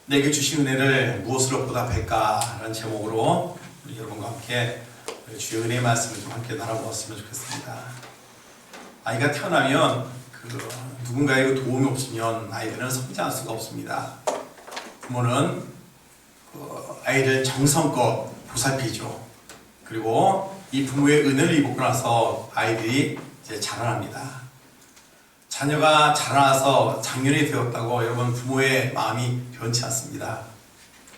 내게 주신 은혜를 무엇으로 보답할까라는 제목으로 우리 여러분과 함께 주의 은혜의 말씀을 좀 함께 나눠보았으면 좋겠습니다. 아이가 태어나면 누군가의 도움이 없으면 아이들은 성장할 수가 없습니다. 부모는 아이를 정성껏 보살피죠. 그리고 이 부모의 은혜를 입고 나서 아이들이 이제 자라납니다. 자녀가 자라나서 장년이 되었다고 여러분 부모의 마음이 변치 않습니다.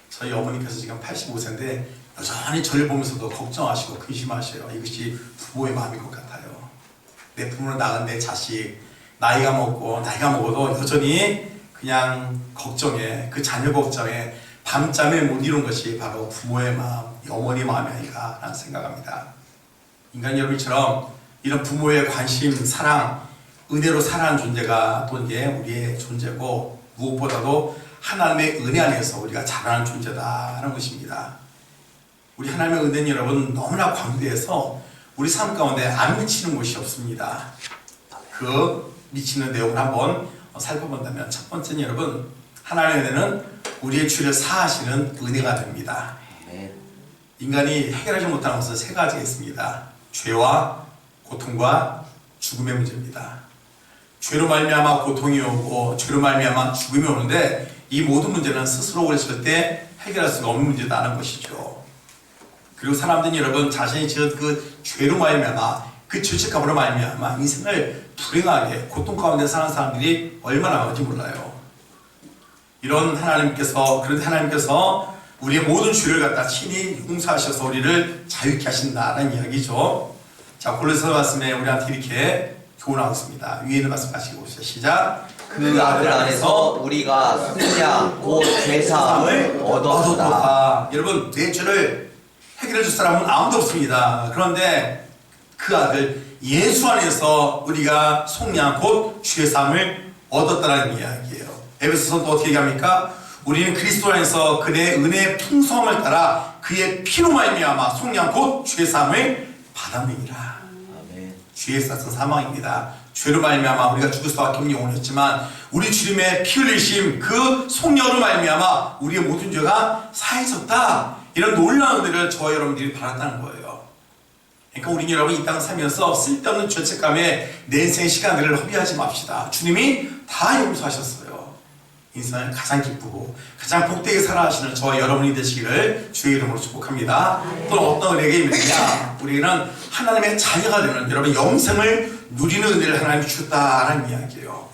저희 어머니께서 지금 85세인데 여전히 저를 보면서도 걱정하시고 근심하셔요. 이것이 부모의 마음인 것 같아요. 내 부모는 나은데 자식 나이가 먹어도 여전히 그냥 걱정에 그 자녀 걱정에 밤잠을 못 이룬 것이 바로 부모의 마음, 어머니의 마음이 아닌가 라는 생각합니다. 인간 여러분처럼 이런 부모의 관심, 사랑, 은혜로 살아가는 존재가 또 이게 우리의 존재고 무엇보다도 하나님의 은혜 안에서 우리가 자라는 존재다라는 것입니다. 우리 하나님의 은혜는 여러분 너무나 광대해서 우리 삶 가운데 안 미치는 곳이 없습니다. 그 미치는 내용을 한번 살펴본다면 첫 번째는 여러분 하나님의 은혜는 우리의 죄를 사하시는 은혜가 됩니다. 인간이 해결하지 못하는 것은 세 가지가 있습니다. 죄와 고통과 죽음의 문제입니다. 죄로 말미암아 고통이 오고 죄로 말미암아 죽음이 오는데 이 모든 문제는 스스로 그랬을 때 해결할 수가 없는 문제다는 것이죠. 그리고 사람들은 여러분 자신이 지은 그 죄로 말미암아 그 죄책감으로 말미암아 인생을 불행하게 고통 가운데 사는 사람들이 얼마나 많은지 몰라요. 그런데 하나님께서 우리의 모든 죄를 갖다 친히 용서하셔서 우리를 자유케 하신다는 이야기죠. 자, 골로새 말씀에 우리한테 이렇게 교훈하고 있습니다. 위에 있는 말씀 같이 보시죠. 시작. 그 아들 안에서 우리가 승리한 곧 죄사함을 얻었다. 여러분 내 죄를 해결해 줄 사람은 아무도 없습니다. 그런데 그 아들 예수 안에서 우리가 속량 곧 죄사함을 얻었다는 이야기예요. 에베소서는 또 어떻게 얘기합니까? 우리는 그리스도 안에서 그의 은혜의 풍성함을 따라 그의 피로 말미암아 속량 곧 죄사함을 받았느니라. 죄에 쌌던 사망입니다. 죄로 말미암아 우리가 죽을 수밖에 없는 영혼이었지만 우리 주님의 피 흘리심 그 속량으로 말미암아 우리의 모든 죄가 사해졌다. 이런 놀라운 은혜를 저와 여러분들이 받았다는 거예요. 그러니까 우리 여러분 이 땅을 살면서 쓸데없는 죄책감에 내 인생의 시간들을 허비하지 맙시다. 주님이 다 용서하셨어요. 인생을 가장 기쁘고 가장 복되게 살아가시는 저와 여러분이 되시기를 주의 이름으로 축복합니다. 또 어떤 은혜가 있느냐? 우리는 하나님의 자녀가 되는 여러분 영생을 누리는 은혜를 하나님이 주셨다는 이야기예요.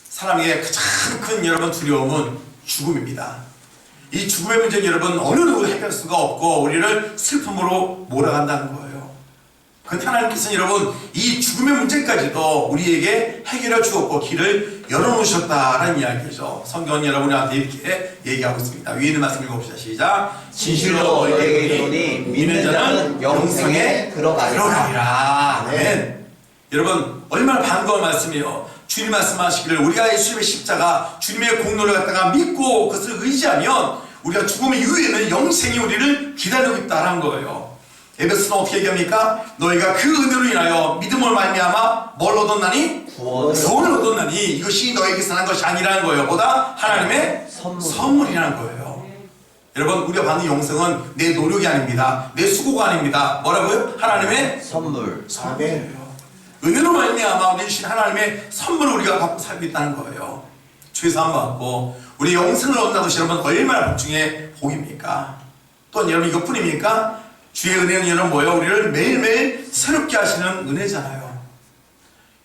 사람에게 가장 큰 여러분 두려움은 죽음입니다. 이 죽음의 문제는 여러분 어느 누구도 해결할 수가 없고 우리를 슬픔으로 몰아간다는 거예요. 그런데 하나님께서는 여러분 이 죽음의 문제까지도 우리에게 해결해 주었고 길을 열어놓으셨다는 이야기죠. 성경은 여러분한테 이렇게 얘기하고 있습니다. 위에 있는 말씀 읽어봅시다. 시작. 진실로 너희에게 이르노니 믿는 자는 영생에 들어가리라. 아멘. 여러분 얼마나 반가운 말씀이에요. 주님 말씀하시기를 우리가 예수님의 십자가 주님의 공로를 갖다가 믿고 그것을 의지하면 우리가 죽음 이후에는 영생이 우리를 기다리고 있다는 거예요. 에베소는 어떻게 얘기합니까? 너희가 그 은혜로 인하여 믿음을 말미암아 뭘 얻었나니? 구원을 얻었나니 이것이 너에게서 난 것이 아니라는 거예요. 보다 하나님의 선물이라는 거예요. 여러분 우리가 받는 영생은 내 노력이 아닙니다. 내 수고가 아닙니다. 뭐라고요? 하나님의 선물이에요. 은혜로 말미암아 우리 주신 하나님의 선물을 우리가 받고 살고 있다는 거예요. 죄사함 받고 우리 영생을 얻는 것이 여러분 얼마나 복중의 복입니까? 또한 여러분 이것뿐입니까? 주의 은혜는 여러분 뭐예요? 우리를 매일매일 새롭게 하시는 은혜잖아요.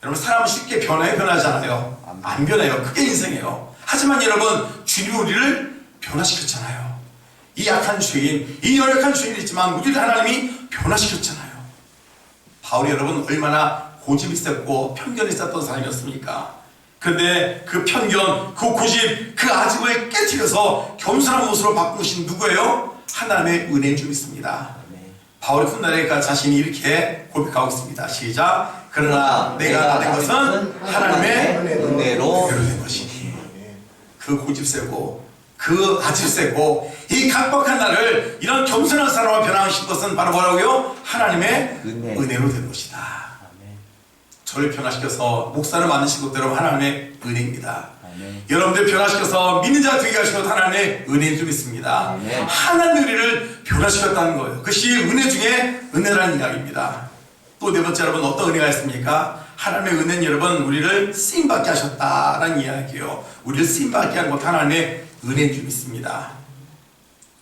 여러분 사람은 쉽게 변하잖아요. 안 변해요. 그게 인생이에요. 하지만 여러분 주님이 우리를 변화시켰잖아요. 이 약한 죄인, 이 연약한 죄인이 있지만 우리를 하나님이 변화시켰잖아요. 바울이 여러분 얼마나 고집이 있었고 편견이 있었던 사람이었습니까? 그런데 그 편견, 그 고집, 그 아집을 깨트려서 겸손한 모습으로 바꾸신 누구예요? 하나님의 은혜인 줄 믿습니다. 바울이 훗날에 자신이 이렇게 고백하고 있습니다. 시작. 그러나 내가 다 된 것은 하나님의 은혜로 된 것이니. 그 고집 세고 그 아집 세고 이 각박한 나를 이런 겸손한 사람으로 변화하신 것은 바로 뭐라고요? 하나님의 은혜로 된 것이다. 저를 변화시켜서 목사를 만드신 것대로 하나님의 은혜입니다. 여러분들 변화시켜서 믿는 자 되게 하시고 하나님의 은혜인 줄 믿습니다. 아멘. 하나님의 우리를 변화시켰다는 거예요. 그것이 은혜 중에 은혜라는 이야기입니다. 또 네 번째 여러분 어떤 은혜가 있습니까? 하나님의 은혜는 여러분 우리를 쓰임받게 하셨다라는 이야기예요. 우리를 쓰임받게 한 것 하나님의 은혜인 줄 믿습니다.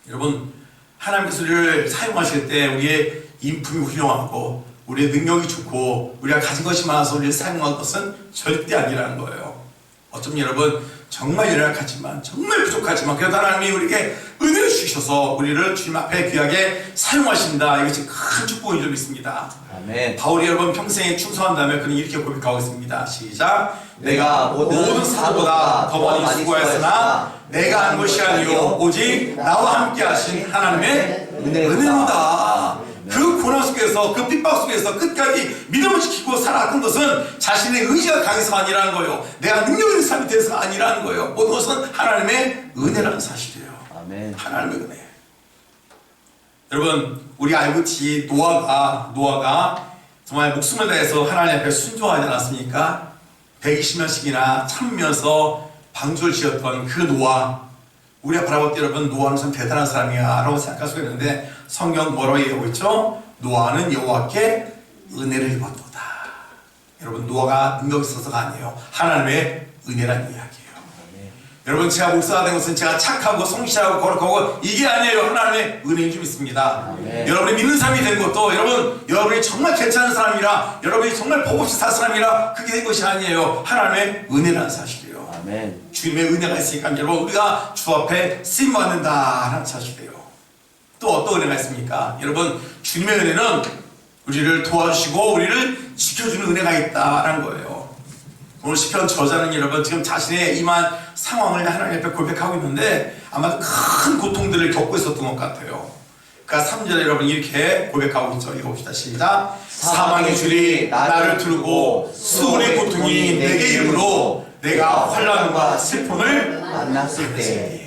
여러분 하나님께서 우리를 사용하실 때 우리의 인품이 훌륭하고 우리의 능력이 좋고 우리가 가진 것이 많아서 우리를 사용한 것은 절대 아니라는 거예요. 어쩌면 여러분 정말 열악하지만 정말 부족하지만 그래도 하나님이 우리에게 은혜를 주셔서 우리를 주님 앞에 귀하게 사용하신다. 이것이 큰 축복인 줄 믿습니다. 아멘. 바울이 여러분 평생에 충성한다면 그는 이렇게 고백하고 있습니다. 시작. 내가 모든 사도보다 더 많이 수고하였으나 내가 한 것이 아니요 오직 나와 함께 하신 하나님의 은혜로다. 그 고난 속에서 그 핍박 속에서 끝까지 믿음을 지키고 살아왔던 것은 자신의 의지가 강해서 아니라는 거예요. 내가 능력 있는 삶이 돼서 아니라는 거예요. 모든 것은 하나님의 은혜라는 사실이에요. 아멘. 하나님의 은혜. 여러분 우리 알고 있지 노아가 정말 목숨을 다해서 하나님 앞에 순종하지 않았습니까? 120년씩이나 참으면서 방주를 지었던 그 노아. 우리가 바라볼 때 여러분 노아는 참 대단한 사람이야 라고 생각할 수가 있는데 성경 뭐라고 얘기하고 있죠? 노아는 여호와께 은혜를 입었도다. 여러분 노아가 능력이 있어서가 아니에요. 하나님의 은혜라는 이야기예요. 여러분 제가 목사가 된 것은 제가 착하고 성실하고 거룩하고 이게 아니에요. 하나님의 은혜인 줄 믿습니다. 여러분이 믿는 사람이 된 것도 여러분이 정말 괜찮은 사람이라 여러분이 정말 법 없이 살 사람이라 그게 된 것이 아니에요. 하나님의 은혜라는 사실이에요. 아멘. 주님의 은혜가 있으니까 여러분 우리가 주 앞에 쓰임받는다라는 사실이에요. 또 어떤 은혜가 있습니까? 여러분 주님의 은혜는 우리를 도와주시고 우리를 지켜주는 은혜가 있다라는 거예요. 오늘 시편 저자는 여러분 지금 자신의 임한 상황을 하나님 앞에 고백하고 있는데 아마 큰 고통들을 겪고 있었던 것 같아요. 그러니까 3절에 여러분 이렇게 고백하고 있죠. 읽어봅시다. 시작. 사망의 줄이 나를 두르고 수월의 고통이 내게 이르므로 내가 환난과 슬픔을 만났을 때.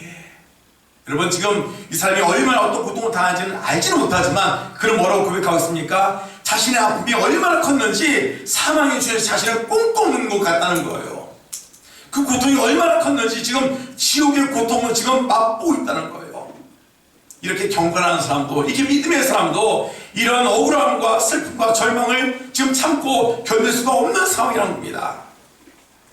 여러분 지금 이 사람이 얼마나 어떤 고통을 당하는지는 알지는 못하지만 그는 뭐라고 고백하고 있습니까? 자신의 아픔이 얼마나 컸는지 사망의 줄에 자신을 꽁꽁 묶는 것 같다는 거예요. 그 고통이 얼마나 컸는지 지금 지옥의 고통을 지금 맛보고 있다는 거예요. 이렇게 경건한 사람도 이렇게 믿음의 사람도 이런 억울함과 슬픔과 절망을 지금 참고 견딜 수가 없는 상황이라는 겁니다.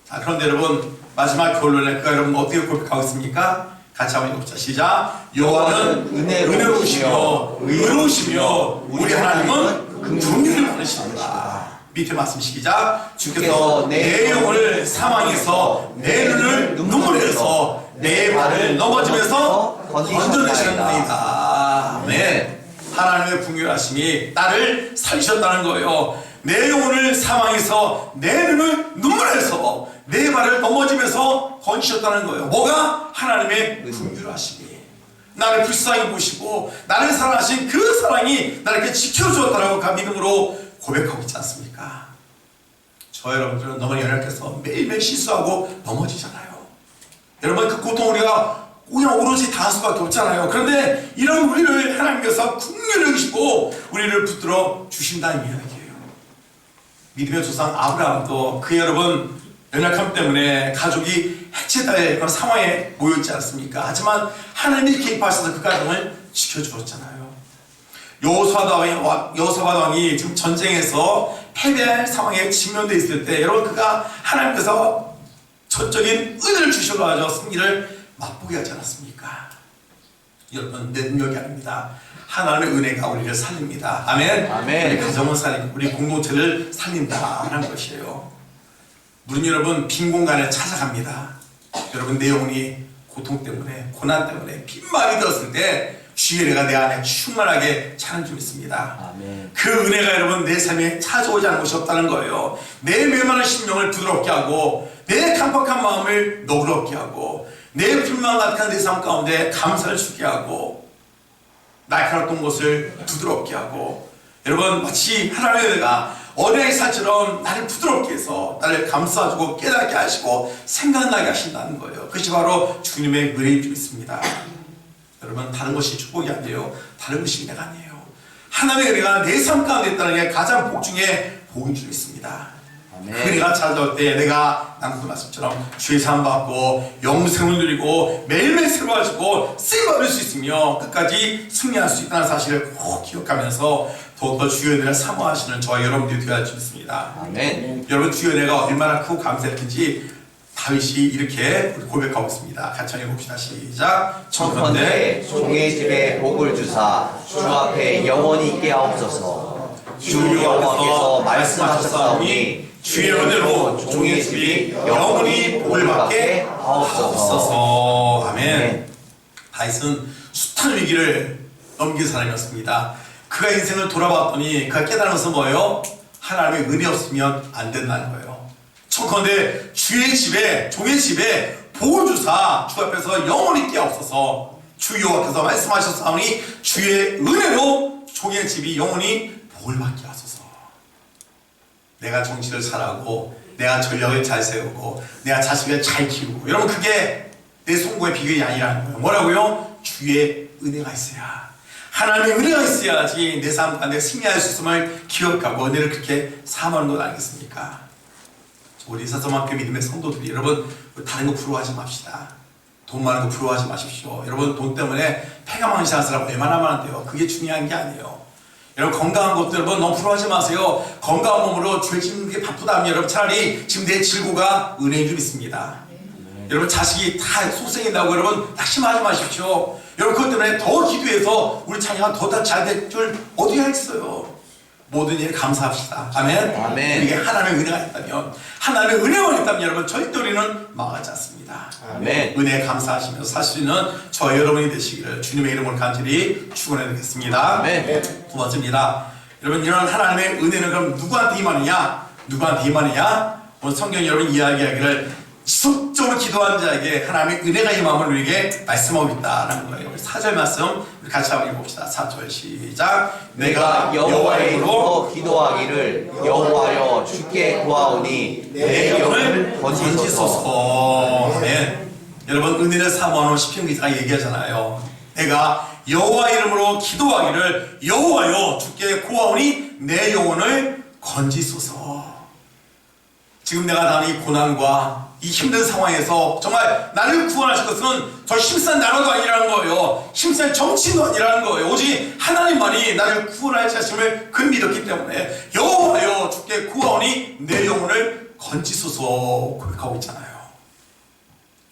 자, 그런데 여러분 마지막 결론에 그가 여러분 어떻게 고백하고 있습니까? 같이 한번 읽어보자. 시작. 여호와는 은혜로우시며 의로우시며 우리 하나님은 긍휼이 많으십니다. 밑에 말씀 시작. 주께서 내 영혼을 사망에서 내 눈을 눈물에서 내 발을 넘어지면서 건져내셨나이다. 아멘. 하나님의 긍휼하심이 나를 살리셨다는 거예요. 내 영혼을 사망에서 내 눈을 눈물에서 내 발을 넘어지면서 건지셨다는 거예요. 뭐가? 하나님의 긍휼하심이 나를 불쌍히 보시고 나를 사랑하신 그 사랑이 나를 이렇게 지켜주었다라고 믿음으로 고백하고 있지 않습니까? 저 여러분들은 너무 연약해서 매일매일 실수하고 넘어지잖아요. 여러분 그 고통 우리가 그냥 오로지 당할 수밖에 없잖아요. 그런데 이런 우리를 하나님께서 긍휼히 여기시고 우리를 붙들어 주신다는 이야기예요. 믿음의 조상 아브라함도 그 여러분 연약함 때문에 가족이 해체될 그런 상황에 모여있지 않습니까? 하지만 하나님이 개입하셔서 그 가정을 지켜주었잖아요. 여호사밧 왕이 지금 전쟁에서 패배할 상황에 직면되어 있을 때 여러분 그가 하나님께서 전적인 은혜를 주셔가지고 승리를 맛보게 하지 않았습니까? 여러분 내 능력이 아닙니다. 하나님의 은혜가 우리를 살립니다. 아멘. 아멘. 우리 가정을 살리고 우리 공동체를 살린다라는 것이에요. 우리 여러분 빈 공간에 찾아갑니다. 여러분 내 영혼이 고통 때문에 고난 때문에 빈마음이 들었을 때 주의 은혜가 내 안에 충만하게 차는 줄 믿습니다. 아멘. 그 은혜가 여러분 내 삶에 찾아오지 않은 것이 없다는 거예요. 내 메마른 심령을 부드럽게 하고 내 깜빡한 마음을 너그럽게 하고 내 불만 가득한 내 삶 가운데 감사를 주게 하고 날카로웠던 것을 부드럽게 하고 여러분 마치 하나님의 은혜가 어린아이 살처럼 나를 부드럽게 해서 나를 감싸주고 깨닫게 하시고 생각나게 하신다는 거예요. 그것이 바로 주님의 은혜인 줄 믿습니다. 여러분 다른 것이 축복이 아니에요. 다른 것이 은혜가 아니에요. 하나님의 은혜가 내 삶 가운데 있다는 게 가장 복 중에 복인 줄 믿습니다. 아멘. 그 은혜가 찾아올 때 내가 남도 말씀처럼 주의 사함받고 영생을 누리고 매일매일 새로워지고 쓰임받을 수 있으며 끝까지 승리할 수 있다는 사실을 꼭 기억하면서 더욱더 주의 은혜를 사모하시는 저와 여러분들이 되어야 할 수 있습니다. 아멘. 여러분 주의 은혜가 얼마나 크고 감사했는지 다윗이 이렇게 고백하고 있습니다. 같이 읽어봅시다. 시작. 청컨대 종의 집에 복을 주사 주 앞에 영원히 있게 하옵소서. 주 여호와께서 말씀하셨사오니 주의 은혜로 종의 집이 영원히 복을 받게 하옵소서. 아멘. 다윗은 숱한 위기를 넘긴 사람이었습니다. 그가 인생을 돌아봤더니 그가 깨달은 것은 뭐예요? 하나님의 은혜 없으면 안 된다는 거예요. 청컨대 주의 집에 종의 집에 복을 주사 주 앞에서 영원히 있게 하옵소서. 주 여호와께서 말씀하셨사오니 주의 은혜로 종의 집이 영원히 복을 받게 하소서. 내가 정치를 잘하고 내가 전략을 잘 세우고 내가 자식을 잘 키우고 여러분 그게 내 성공의 비결이 아니라는 거예요. 뭐라고요? 주의 은혜가 있어야, 하나님의 은혜가 있어야지 내 삶 가운데 승리할 수 있음을 기억하고 은혜를 그렇게 사모하는 것 아니겠습니까? 우리 사서만큼 믿음의 성도들이 여러분 다른 거 부러워하지 맙시다. 돈 많은 거 부러워하지 마십시오. 여러분 돈 때문에 패가 망신하는 사람 얼마나 많은데요. 그게 중요한 게 아니에요. 여러분 건강한 것도 여러분 너무 부러워하지 마세요. 건강한 몸으로 죄 짓는 게 바쁘다면 여러분 차라리 지금 내 질고가 은혜인 줄 믿습니다. 여러분 자식이 다 속생긴다고 여러분 낙심하지 마십시오. 여러분 그것 때문에 더 기도해서 우리 자녀가 더 잘 될 줄 어디가 있어요. 모든 일에 감사합시다. 아멘. 아멘. 이게 하나님의 은혜가 있다면, 하나님의 은혜만 있다면 여러분 절대 우리는 망하지 않습니다. 아멘. 은혜에 감사하시면서 살 수 있는 저와 여러분이 되시기를 주님의 이름으로 간절히 축원해 드리겠습니다. 아멘. 두 번째입니다. 여러분 이런 하나님의 은혜는 그럼 누구한테 임하느냐? 누구한테 임하느냐? 오늘 성경이 여러분 이야기하기를 지속적으로 기도한 자에게 하나님의 은혜가 임함을 우리에게 말씀하고 있다는 거예요. 4절 말씀 같이 한번 읽어봅시다. 4절 시작. 내가 여호와의 이름으로 기도하기를 여호와여 주께 구하오니 내 영을 건지소서. 아멘. 여러분 은혜를 사모하는 시편 기자가 얘기하잖아요. 내가 여호와 이름으로 기도하기를 여호와여 주께 구하오니 내 영혼을 건지소서. 지금 내가 당한 이 고난과 이 힘든 상황에서 정말 나를 구원하실 것은 저 힘센 나라도 아니라는 거예요. 힘센 정치도 아니라는 거예요. 오직 하나님만이 나를 구원할 자심을 그 믿었기 때문에 여호와여 주께 구하오니 내 영혼을 건지소서 고백하고 있잖아요.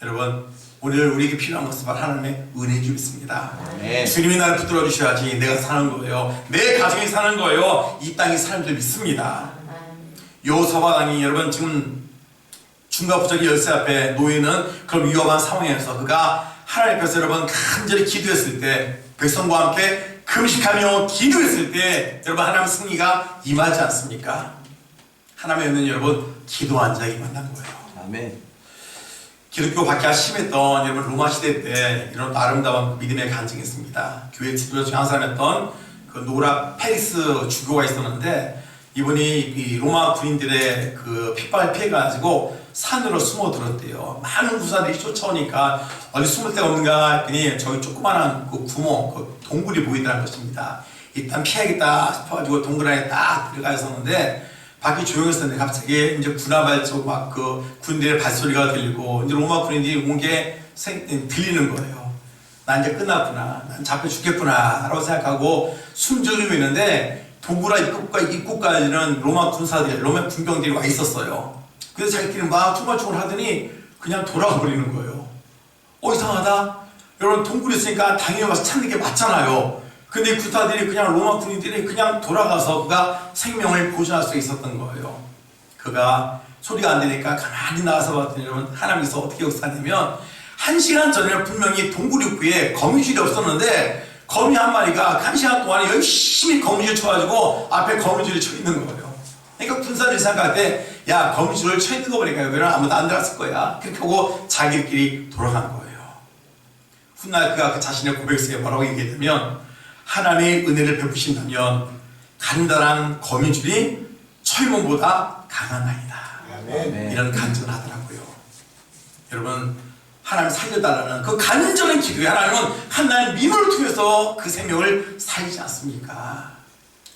여러분 오늘 우리에게 필요한 것은 바로 하나님의 은혜인 줄 믿습니다. 네. 주님이 나를 붙들어 주셔야지 내가 사는 거예요. 내 가정이 사는 거예요. 이 땅이 사는 줄 믿습니다. 여호사밧 여러분 지금 중과부적의 열쇠 앞에 놓이는 그런 위험한 상황에서 그가 하나님 앞에서 여러분 간절히 기도했을 때 백성과 함께 금식하며 기도했을 때 여러분 하나님 승리가 임하지 않습니까? 하나님의 은혜는 여러분 기도한 자에게 만난 거예요. 아멘. 기독교 박해가 심했던 여러분 로마 시대 때 이런 아름다운 믿음의 간증이 있습니다. 교회 지도자 중에 한 사람이었던 그 노라 페리스 주교가 있었는데 이분이 이 로마 군인들의 그 핍박을 피해가지고 산으로 숨어들었대요. 많은 부사들이 쫓아오니까 어디 숨을 데가 없는가 했더니 저기 조그마한 그 구멍, 그 동굴이 보이더라는 것입니다. 일단 피하겠다 싶어가지고 동굴 안에 딱 들어가 있었는데 밖이 조용했었는데 갑자기 이제 군화발적 막 그 군대의 발소리가 들리고 이제 로마 군인들이 온 게 들리는 거예요. 나 이제 끝났구나. 난 잡혀 죽겠구나. 라고 생각하고 숨죽이고 있는데 동굴 입구까지는 로마 군사들, 로마 군병들이 와 있었어요. 그래서 자기들이 막 중얼중얼 하더니 그냥 돌아가 버리는 거예요. 이상하다. 여러분 동굴에 있으니까 당연히 와서 찾는 게 맞잖아요. 근데 군사들이 그냥 로마 군인들이 그냥 돌아가서 그가 생명을 보존할 수 있었던 거예요. 그가 소리가 안 되니까 가만히 나와서 봤더니 여러분 하나님께서 어떻게 역사하냐면 1시간 전에 분명히 동굴 입구에 거미줄이 없었는데 거미 한 마리가 1시간 동안에 열심히 거미줄 쳐가지고 앞에 거미줄이 쳐 있는 거예요. 그러니까 군사들이 생각할 때 야 거미줄을 쳐 있는 거 보니까 여기는 아무도 안 들어갔을 거야. 그렇게 하고 자기들끼리 돌아간 거예요. 훗날 그가 그 자신의 고백 속에 뭐라고 얘기했냐면 하나님의 은혜를 베푸신다면 간단한 거미줄이 철문보다 강하나이다. 아멘. 이런 간증을 하더라고요. 여러분 하나님 살려달라는 그 간절한 기도에 하나님은 하나님 민원을 통해서 그 생명을 살리지 않습니까?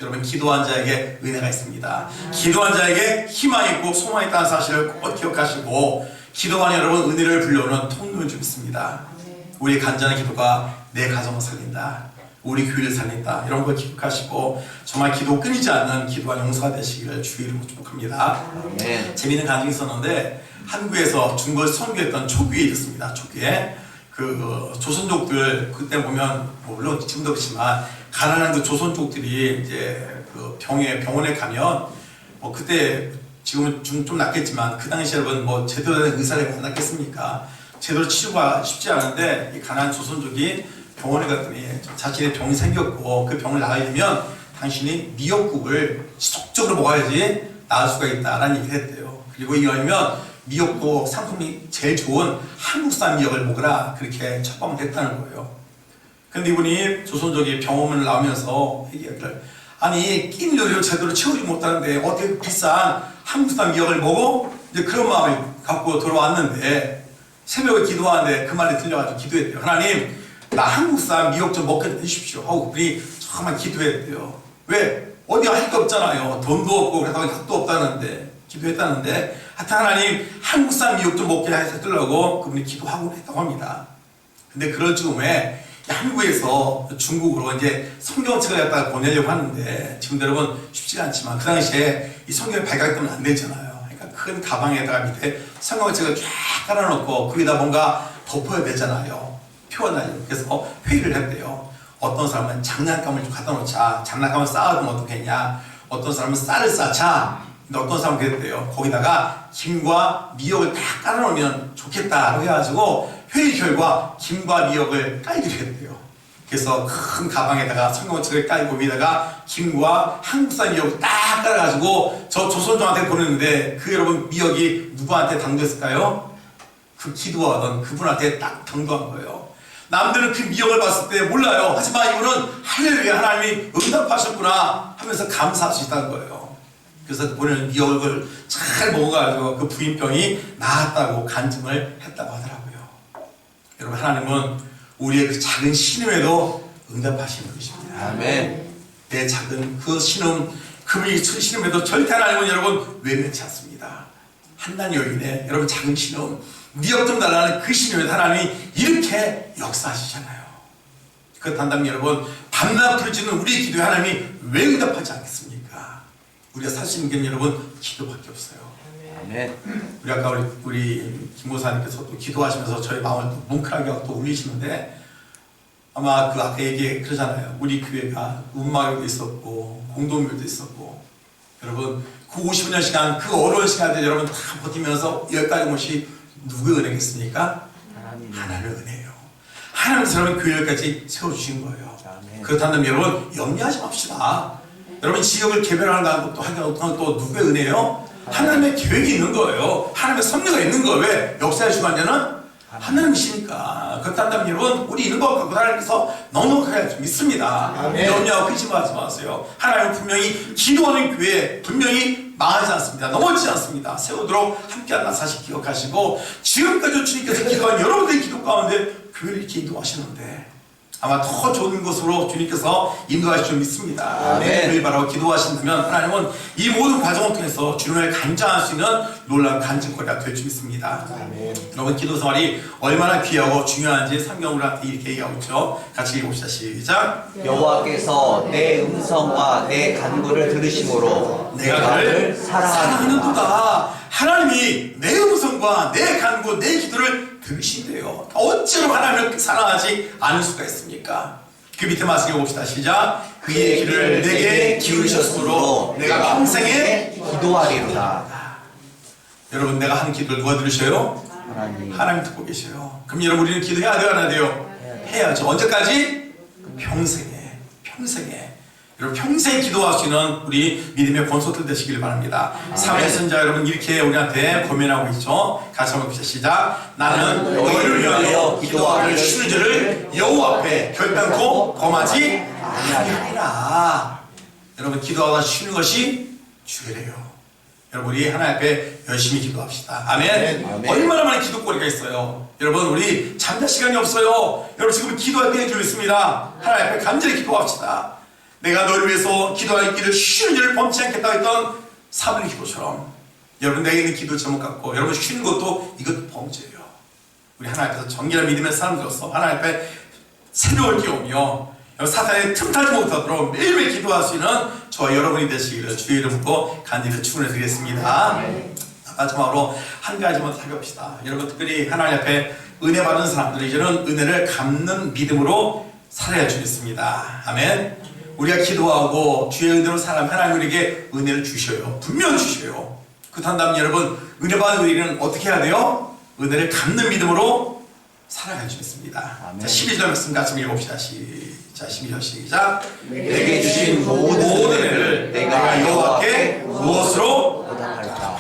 여러분, 기도한 자에게 은혜가 있습니다. 기도한 자에게 희망이 있고 소망이 있다는 사실을 꼭 기억하시고, 기도한 여러분 은혜를 불려오는 통로를 좀 있습니다. 우리 간절한 기도가 내 가정을 살린다, 우리 교회를 살린다, 이런 걸 기억하시고 정말 기도 끊이지 않는 기도와 용서가 되시기를 주의 이름으로 축복합니다. 재미있는 간증이 있었는데, 한국에서 중국을 선교했던 초기에 있었습니다. 초기에 그 조선족들, 그때 보면 물론 지금도 그렇지만 가난한 그 조선족들이 이제 그 병원에 가면 그때 지금은 좀 낫겠지만 그 당시 여러분 제대로 된 의사를 만났겠습니까? 제대로 치료가 쉽지 않은데, 이 가난한 조선족이 병원에 갔더니 자신의 병이 생겼고 그 병을 나으려면 당신이 미역국을 지속적으로 먹어야지 나을 수가 있다라는 얘기를 했대요. 그리고 이거면 미역도 상품이 제일 좋은 한국산 미역을 먹으라, 그렇게 처방을 했다는 거예요. 근데 이분이 조선족이 병원을 나오면서 얘기를, 아니 끼니 요리를 제대로 채우지 못하는데 어떻게 비싼 한국산 미역을 먹어? 이제 그런 마음을 갖고 돌아왔는데, 새벽에 기도하는데 그 말이 들려가지고 기도했대요. 하나님, 나 한국산 미역 좀 먹게 해주십시오 하고 그분이 정말 기도했대요. 왜? 어디 할 게 없잖아요. 돈도 없고 그래서 값도 없다는데, 기도했다는데, 하여튼 하나님 한국산 미역 좀 먹게 해달라고 그분이 기도하고 했다고 합니다. 근데 그럴 즈음에 한국에서 중국으로 이제 성경책을 갖다가 보내려고 하는데, 지금 여러분 쉽지가 않지만 그 당시에 이 성경을 발각되면 안 되잖아요. 그러니까 큰 가방에다가 밑에 성경책을 쫙 깔아놓고 거기다 뭔가 덮어야 되잖아요. 표현하려고. 그래서 회의를 했대요. 어떤 사람은 장난감을 좀 갖다 놓자, 장난감을 쌓아두면 어떻겠냐, 어떤 사람은 쌀을 쌓자, 근데 어떤 사람은 그랬대요. 거기다가 김과 미역을 딱 깔아놓으면 좋겠다라고 해가지고 회의 결과 김과 미역을 깔기로 했대요. 그래서 큰 가방에다가 성경책을 깔고 위에다가 김과 한국산 미역을 딱 깔아가지고 저 조선족한테 보냈는데, 그 여러분 미역이 누구한테 당도했을까요? 그 기도하던 그분한테 딱 당도한 거예요. 남들은 그 미역을 봤을 때 몰라요. 하지만 이분은 할렐루야, 하나님이 응답하셨구나 하면서 감사할 수 있다는 거예요. 그래서 보내는 미역을 잘 먹어가지고 그 부인병이 나았다고 간증을 했다고 하더라고요. 여러분, 하나님은 우리의 그 작은 신음에도 응답하시는 분이십니다. 아멘. 내 작은 그 신음, 그분이 큰 신음에도 절대 하나님은 여러분 외면치 않습니다. 한난 여인의 여러분 작은 신음, 미역 좀 달라는 그 신음에도 하나님이 이렇게 역사하시잖아요. 그렇다면 여러분, 밤낮 부르짖는 우리의 기도에 하나님이 왜 응답하지 않겠습니까? 우리가 살 수 있는 게 여러분 기도밖에 없어요. 아멘. 우리 아까 우리 김고사님께서 또 기도하시면서 저희 마음을 또 뭉클하게 또 울리시는데, 아마 그 아까 얘기 그러잖아요. 우리 교회가 음악회도 있었고 공동묘도 있었고, 여러분 그 50년 시간, 그 어려운 시간들 여러분 다 버티면서 여기까지 온 것이 누구의 은혜겠습니까? 하나님의 은혜예요. 하나님께서 여러분 교회까지 세워주신 거예요. 그렇다면 여러분 염려하지 맙시다. 여러분 지역을 개별하는 것도 또 누구의 은혜예요? 하나님의 계획이 있는 거예요. 하나님의 섭리가 있는 거예요. 왜? 역사의 주관자는 하나님이시니까. 그렇다면 여러분, 우리 있는 것 갖고 하나님께서 넉넉하게 믿습니다. 염려하고 근심하지 마세요. 하나님은 분명히 기도하는 교회 분명히 망하지 않습니다. 넘어지지 않습니다. 세우도록 함께한다 사실 기억하시고, 지금까지 주님께서 기도한 여러분들의 기도 가운데 교회를 이렇게 인도하시는데 아마 더 좋은 곳으로 주님께서 인도하실 줄 믿습니다. 늘 바라고 기도하신다면 하나님은 이 모든 과정을 통해서 주님을 간증할 수 있는 놀라운 간증거리가 될 줄 믿습니다. 여러분, 기도 생활이 얼마나 귀하고 중요한지 성경으로 이렇게 얘기하고 있죠. 같이 읽어봅시다. 시작. 여호와께서 내 음성과 내 간구를 들으심으로 내가 그를 사랑하는도다. 하나님이 내 음성과 내 간구, 내 기도를 들으신대요. 어찌로 하나님을 사랑하지 않을 수가 있습니까? 그 밑에 말씀 읽어봅시다. 시작. 그의 귀를 내게 기울이셨으므로 내가 평생에 기도하리로다. 여러분, 내가 하는 기도를 누가 들으셔요? 하나님 듣고 계셔요. 그럼 여러분, 우리는 기도해야 돼요, 안 해야 돼요? 해야죠. 언제까지? 평생에. 여러분, 평생 기도할 수 있는 우리 믿음의 권속들 되시길 바랍니다. 사랑의 선자 여러분, 이렇게 우리한테 고민하고 있죠. 같이 한번 봅시다. 시작. 나는 너희를 위하여 기도하기를 쉬는 줄을 여호와 앞에 결단코 범하지 아니하리라. 여러분, 기도하다 쉬는 것이 주례래요. 여러분, 우리 하나님 앞에 열심히 기도합시다. 아멘. 얼마나 많은 기도거리가 있어요. 여러분, 우리 잠잘 시간이 없어요. 여러분, 지금 기도할 때에 좀 있습니다. 하나님 앞에 간절히 기도합시다. 내가 너를 위해서 기도할 길을 쉬는 일을 범치 않겠다 했던 사분의 기도처럼 여러분 내게 있는 기도 제목 갖고 여러분 쉬는 것도 이것도 범죄예요. 우리 하나님 앞에서 정결한 믿음의 사람들로서 하나님 앞에 새로울 깨우며 사탄의 틈타지 못하도록 매일매일 기도할 수 있는 저와 여러분이 되시기를 주의 이름으로 간절히 축원해 드리겠습니다. 마지막으로 한 가지만 살펴봅시다. 여러분 특별히 하나님 앞에 은혜 받은 사람들은 이제는 은혜를 갚는 믿음으로 살아야 주겠습니다. 아멘. 우리가 기도하고 주의 은혜로 살아가면 하나님 우리에게 은혜를 주셔요. 분명 주셔요. 그렇다면 여러분 은혜 받은 우리는 어떻게 해야 돼요? 은혜를 갚는 믿음으로 살아가야 주겠습니다. 자, 12절 말씀 같이 읽어봅시다. 시작. 12절 시작. 내게 주신 모든 은혜를 내가 여호와께 무엇으로 보답할까?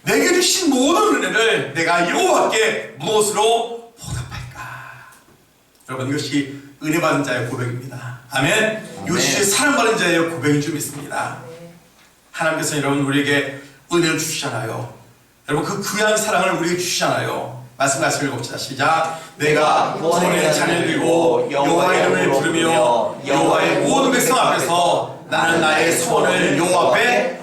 내게 주신 모든 은혜를 내가 여호와께 무엇으로 보답할까? 여러분 이것이 은혜 받은 자의 고백입니다. 아멘. 이것이 사랑받은 자의 고백인 줄 믿습니다. 하나님께서 여러분 우리에게 은혜를 주시잖아요. 여러분 그 귀한 사랑을 우리에게 주시잖아요. 말씀 읽읍시다. 시작. 내가 구원의 잔을 들고 여호와 이름을 부르며 여호와의 모든 백성 앞에서 나는 나의 소원을 여호와 앞에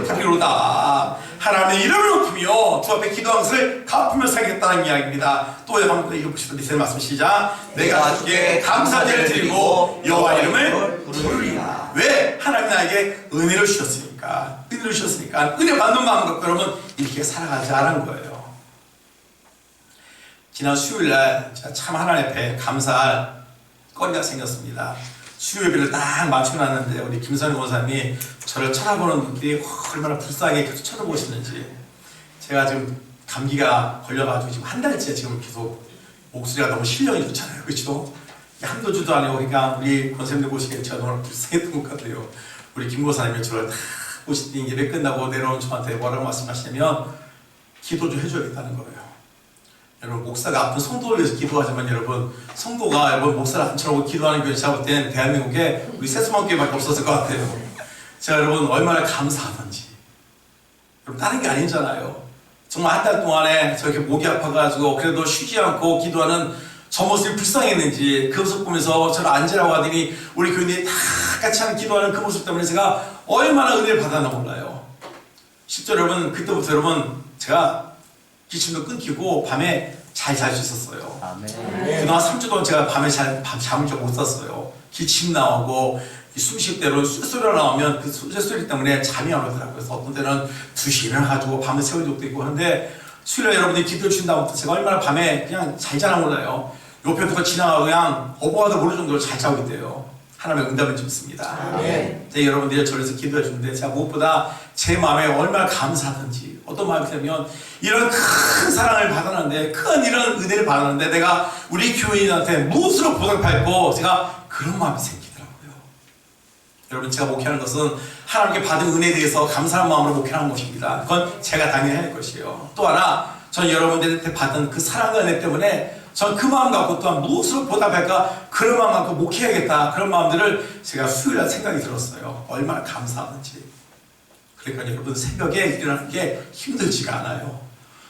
갚으리로다. 하나님의 이름을 높이며 주 앞에 기도한 것을 갚으며 살겠다는 이야기입니다. 또 한 번 읽어보시다. 세 말씀 시작. 내가 주께 감사제를 드리고 여호와 이름을 부르리라. 왜? 하나님 나에게 은혜를 주셨으니까. 은혜를 주셨으니까 은혜 받는 마음 갖고 여러분 이렇게 살아가자는 거예요. 지난 수요일날 제가 참 하나님 앞에 감사할 거리가 생겼습니다. 수요 예배를 딱 맞춰놨는데 우리 김선희 원사님이 저를 쳐다보는 눈길이 얼마나 불쌍하게 계속 쳐다보시는지. 제가 지금 감기가 걸려가지고 지금 한 달째 지금 계속 목소리가 너무 실력이 좋잖아요. 그렇죠? 한두 주도 아니고 그러니까 우리 권사님들 보시기에 제가 너무 불쌍했던 것 같아요. 우리 김 권사님이 저를 다 보시더니 예배 끝나고 내려온 저한테 뭐라고 말씀하시냐면 기도 좀 해줘야겠다는 거예요. 여러분 목사가 아픈 성도를 위해서 기도하지만 여러분 성도가 여러분 목사를 안쳐놓고 기도하는 교회 제가 볼 때는 대한민국에 우리 세수만교회밖에 없었을 것 같아요. 제가 여러분 얼마나 감사하던지. 여러분 다른 게 아니잖아요. 정말 한 달 동안에 저렇게 목이 아파가지고 그래도 쉬지 않고 기도하는 저 모습이 불쌍했는지 그 모습 보면서 저를 앉으라고 하더니 우리 교인들이 다 같이 하는 기도하는 그 모습 때문에 제가 얼마나 은혜를 받았나 몰라요. 실제로 여러분 그때부터 여러분 제가 기침도 끊기고 밤에 잘 잘 수 있었어요. 아멘. 그동안 3주 동안 제가 밤에 잠을 좀 못 잤어요. 기침 나오고 숨 쉴 때로 쇳소리가 나오면 그 쇳소리 때문에 잠이 안 오더라고요. 그래서 어떤 때는 2시에 일어나가지고 밤을 새운 적도 있고 하는데 수요일에 여러분들이 기도해 주신다고 제가 얼마나 밤에 그냥 잘 자나 몰라요. 옆에 누가 지나가고 그냥 어버와도 모를 정도로 잘 자고 있대요. 하나님의 응답을 좀 있습니다. 네. 여러분들이 저에서 기도해 주는데 제가 무엇보다 제 마음에 얼마나 감사하든지 어떤 마음이 들면 이런 큰 사랑을 받았는데 큰 이런 은혜를 받았는데 내가 우리 교인한테 무엇으로 보답할고 제가 그런 마음이 생기더라고요. 여러분 제가 목회하는 것은 하나님께 받은 은혜에 대해서 감사한 마음으로 목회하는 것입니다. 그건 제가 당연히 할 것이에요. 또 하나 전 여러분들한테 받은 그 사랑과 은혜 때문에 전 그 마음 갖고 또한 무엇으로 보답할까 그런 마음 갖고 목회해야겠다 그런 마음들을 제가 수요일날 생각이 들었어요. 얼마나 감사하는지. 그러니까 여러분 새벽에 일어나는 게 힘들지가 않아요.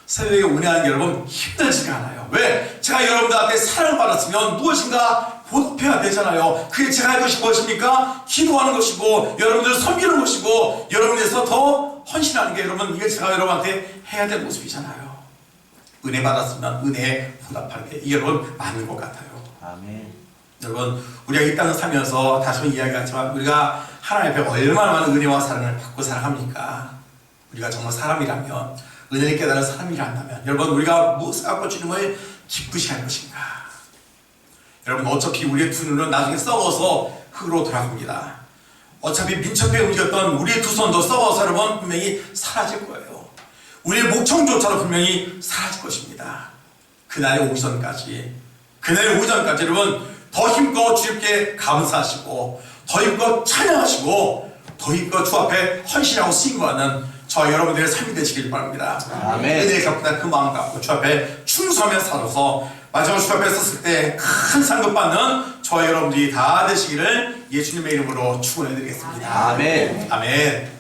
새벽에 운행하는 게 여러분 힘들지가 않아요. 왜? 제가 여러분들한테 사랑받았으면 무엇인가 보답해야 되잖아요. 그게 제가 할 것이 무엇입니까? 기도하는 것이고 여러분들을 섬기는 것이고 여러분에서 더 헌신하는 게 여러분 이게 제가 여러분한테 해야 될 모습이잖아요. 은혜 받았으면 은혜에 보답하는 게 이게 여러분 맞는 것 같아요. 아멘. 여러분 우리가 이 땅을 살면서 다시 한번 이야기하지만 우리가 하나님 앞에 얼마나 많은 은혜와 사랑을 받고 살아갑니까? 우리가 정말 사람이라면 은혜를 깨달은 사람이란다면 여러분 우리가 무엇을 갖고 주님을 기쁘시 할 것인가? 여러분 어차피 우리의 두 눈은 나중에 썩어서 흙으로 돌아갑니다. 어차피 민첩해 움직였던 우리의 두 손도 썩어서 여러분 분명히 사라질 거예요. 우리의 목청조차도 분명히 사라질 것입니다. 그날이 오기 전까지 여러분 더 힘껏 주님께 감사하시고 더 힘껏 찬양하시고 더 힘껏 주 앞에 헌신하고 쓰임받는 저와 여러분들의 삶이 되시길 바랍니다. 아멘. 은혜에 갚다 그 마음 갖고 주 앞에 충성하며 살아서 마지막 주 앞에 섰을 때 큰 상급 받는 저와 여러분들이 다 되시기를 예수님의 이름으로 축원해 드리겠습니다. 아멘. 아멘.